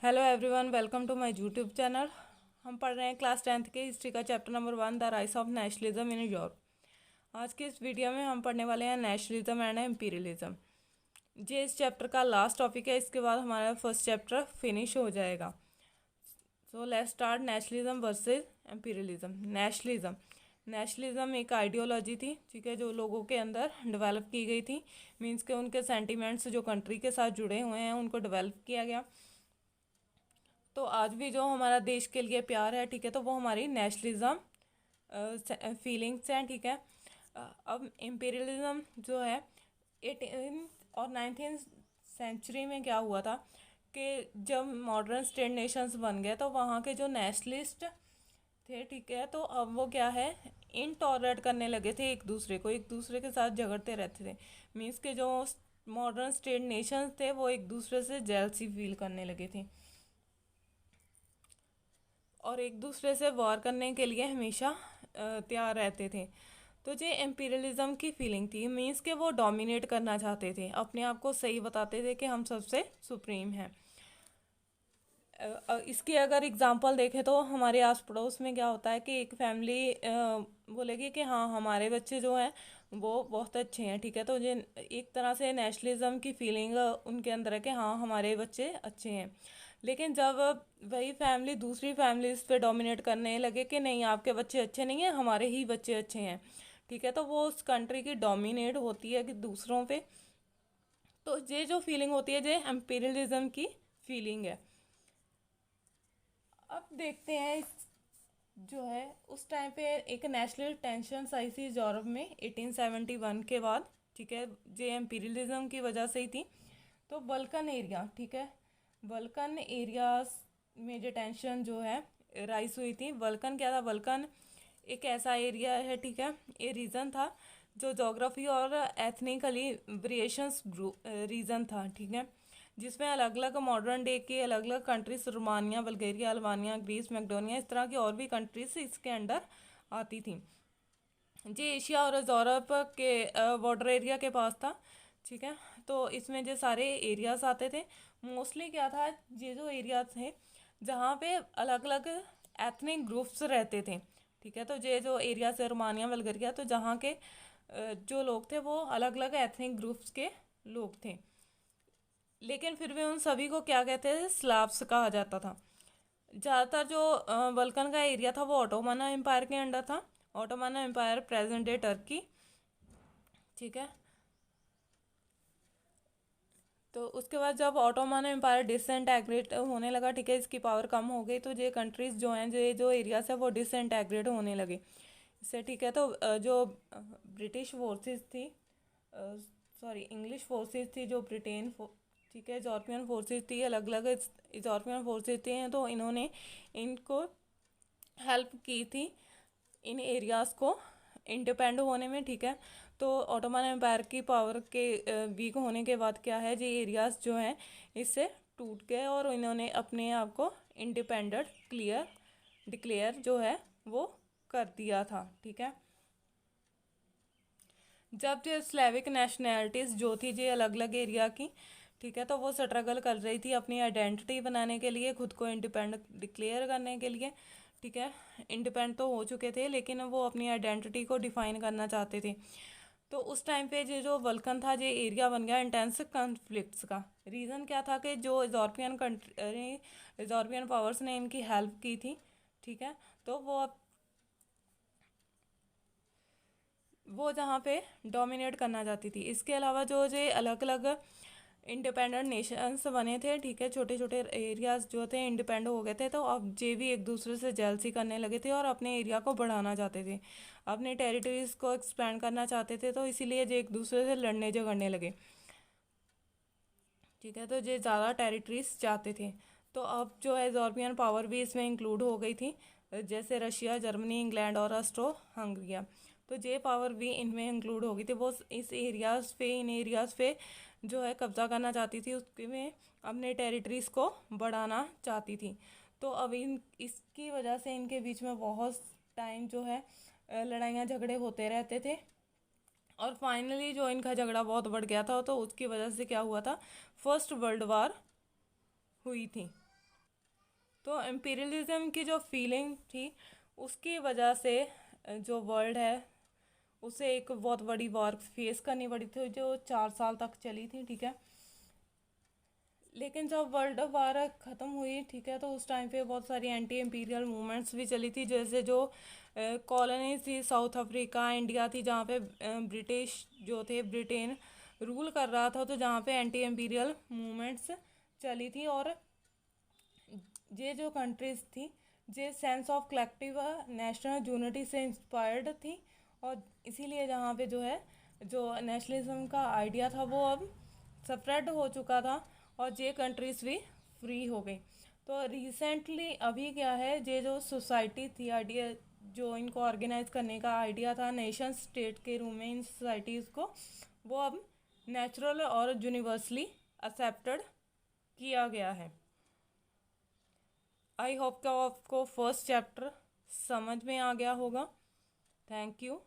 Hello everyone, welcome to my YouTube channel. हम पढ़ रहे हैं क्लास 10th के हिस्ट्री का chapter number 1, the rise of nationalism in Europe. आज के इस वीडियो में हम पढ़ने वाले हैं नेशनलिज्म एंड एम्पीरियलिज्म। ये इस चैप्टर का लास्ट टॉपिक है, इसके बाद हमारा फर्स्ट चैप्टर फिनिश हो जाएगा। So let's start nationalism versus imperialism. Nationalism एक आइडियोलॉजी थी, ठीक है, जो लोगों के अंदर डेवलप की गई थी। मीन्स के उनके सेंटिमेंट्स जो कंट्री के साथ जुड़े हुए हैं उनको डेवलप किया गया। तो आज भी जो हमारा देश के लिए प्यार है, ठीक है, तो वो हमारी नेशनलिज्म फीलिंग्स हैं, ठीक है। अब इम्पीरियलिज्म जो है 18 और 19th सेंचुरी में क्या हुआ था कि जब मॉडर्न स्टेट नेशंस बन गए तो वहाँ के जो नेशनलिस्ट थे, ठीक है, तो अब वो क्या है, इनटॉलरेट करने लगे थे एक दूसरे के साथ झगड़ते रहते थे। मीन्स के जो मॉडर्न स्टेट नेशंस थे वो एक दूसरे से जेलसी फील करने लगे थे और एक दूसरे से वॉर करने के लिए हमेशा तैयार रहते थे। तो ये एम्पीरियलिज्म की फीलिंग थी। मीन्स के वो डोमिनेट करना चाहते थे, अपने आप को सही बताते थे कि हम सबसे सुप्रीम हैं। इसकी अगर एग्जांपल देखें तो हमारे आस पड़ोस में क्या होता है कि एक फैमिली बोलेगी कि हाँ हमारे बच्चे जो हैं वो बहुत अच्छे हैं, ठीक है, तो ये एक तरह से नेशनलिज्म की फीलिंग उनके अंदर है कि हाँ हमारे बच्चे अच्छे हैं। लेकिन जब वही फैमिली दूसरी फैमिलीज पे डोमिनेट करने लगे कि नहीं आपके बच्चे अच्छे नहीं हैं, हमारे ही बच्चे अच्छे हैं, ठीक है, तो वो उस कंट्री की डोमिनेट होती है कि दूसरों पे। तो ये जो फीलिंग होती है ये एम्पीरियलिज्म की फीलिंग है। अब देखते हैं जो है उस टाइम पे एक नेशनल टेंशन आई थी यूरोप में 1871 के बाद, ठीक है, जे एम्पीरियलिज्म की वजह से ही थी। तो बल्कन एरिया, ठीक है, बल्कन एरियाज में जो टेंशन जो है राइज हुई थी। बल्कन क्या था, बल्कन एक ऐसा एरिया है, ठीक है, ये रीजन था जो जोग्राफी और एथनिकली वेरिएशंस रीजन था, ठीक है, जिसमें अलग अलग मॉडर्न डे की अलग अलग countries, Romania, Bulgaria, Albania, Greece, Macedonia, इस तरह की और भी कंट्रीज इसके अंडर आती थी। ये एशिया और यूरोप के बॉर्डर एरिया के पास था, ठीक है। तो इसमें जो सारे एरियाज आते थे, मोस्टली क्या था, ये जो एरिया थे जहाँ पे अलग अलग एथनिक ग्रुप्स रहते थे, ठीक है, तो ये जो एरिया से रोमानिया, बल्गेरिया, तो जहाँ के जो लोग थे वो अलग अलग एथनिक ग्रुप्स के लोग थे। लेकिन फिर भी उन सभी को क्या कहते थे, स्लाव्स कहा जाता था। ज़्यादातर जो बल्कन का एरिया था वो ऑटोमन एम्पायर के अंडर था। Ottoman Empire present day Turkey, ठीक है। तो उसके बाद जब ऑटोमन एम्पायर डिसइंटेग्रेट होने लगा, ठीक है, इसकी पावर कम हो गई, तो ये कंट्रीज जो हैं जो एरियाज है वो डिसइंटेग्रेट होने लगे इससे, ठीक है। तो जो ब्रिटिश फोर्सेस थी, सॉरी इंग्लिश फोर्सेस थी, जो ब्रिटेन ठीक है, यूरोपियन फोर्सेस थी, अलग अलग यूरोपियन फोर्सेस थी, तो इन्होंने इनको हेल्प की थी इन एरियाज़ को इंडिपेंड होने में, ठीक है। तो ऑटोमन एम्पायर की पावर के वीक होने के बाद क्या है, ये एरियाज़ जो हैं इससे टूट गए और इन्होंने अपने आप को इंडिपेंडेंट डिक्लेयर जो है वो कर दिया था, ठीक है। जब ये स्लेविक नेशनैलिटीज़ जो थी ये अलग अलग एरिया की, ठीक है, तो वो स्ट्रगल कर रही थी अपनी आइडेंटिटी बनाने के लिए, खुद को इंडिपेंडेंट डिक्लेयर करने के लिए, ठीक है। इंडिपेंडेंट तो हो चुके थे लेकिन वो अपनी आइडेंटिटी को डिफाइन करना चाहते थे। तो उस टाइम पे ये जो बल्कन था ये एरिया बन गया इंटेंस कॉन्फ्लिक्ट्स का। रीज़न क्या था कि जो यूरोपियन पावर्स ने इनकी हेल्प की थी, ठीक है, तो वो जहाँ पे डोमिनेट करना चाहती थी। इसके अलावा जो ये अलग अलग इंडिपेंडेंट नेशंस बने थे, ठीक है, छोटे छोटे एरियाज जो थे इंडिपेंडेंट हो गए थे, तो अब ये भी एक दूसरे से जेलसी करने लगे थे और अपने एरिया को बढ़ाना चाहते थे, अपने टेरिटरीज को एक्सपेंड करना चाहते थे, तो इसीलिए ये एक दूसरे से लड़ने झगड़ने लगे, ठीक है, तो ये ज़्यादा टेरिटरीज चाहते थे। तो अब जो है यूरोपियन पावर भी इसमें इंक्लूड हो गई थी, जैसे रशिया, जर्मनी, इंग्लैंड और ऑस्ट्रो हंगरिया, तो ये पावर भी इनमें इंक्लूड हो गई थी। वो इस इन एरियाज़ पे जो है कब्जा करना चाहती थी, उसके में अपने टेरिटरीज को बढ़ाना चाहती थी। तो अब इन इसकी वजह से इनके बीच में बहुत टाइम जो है लड़ाइयाँ झगड़े होते रहते थे और फाइनली जो इनका झगड़ा बहुत बढ़ गया था, तो उसकी वजह से क्या हुआ था, फर्स्ट वर्ल्ड वार हुई थी, तो इम्पीरियलिज्म की जो फीलिंग थी उसकी वजह से जो वर्ल्ड है उसे एक बहुत बड़ी वॉर फेस करनी पड़ी थी जो 4 साल तक चली थी, ठीक है। लेकिन जब वर्ल्ड वार ख़त्म हुई, ठीक है, तो उस टाइम पे बहुत सारी एंटी इम्पीरियल मूवमेंट्स भी चली थी, जैसे जो कॉलोनीज थी, साउथ अफ्रीका, इंडिया थी, जहाँ पे ब्रिटिश जो थे, ब्रिटेन रूल कर रहा था, तो जहाँ पे एंटी इम्पीरियल मूवमेंट्स चली थी। और ये जो कंट्रीज थी ये sense of collective national unity से इंस्पायर्ड थी, और इसीलिए जहाँ पे जो है जो नेशनलिज्म का आइडिया था वो अब स्प्रेड हो चुका था, और ये कंट्रीज भी फ्री हो गई। तो रिसेंटली अभी क्या है, ये जो सोसाइटी थी, आइडिया जो इनको ऑर्गेनाइज करने का आइडिया था नेशन स्टेट के रूप में इन सोसाइटीज़ को, वो अब नेचुरल और यूनिवर्सली एक्सेप्टेड किया गया है। आई होप कि आपको फर्स्ट चैप्टर समझ में आ गया होगा। Thank you.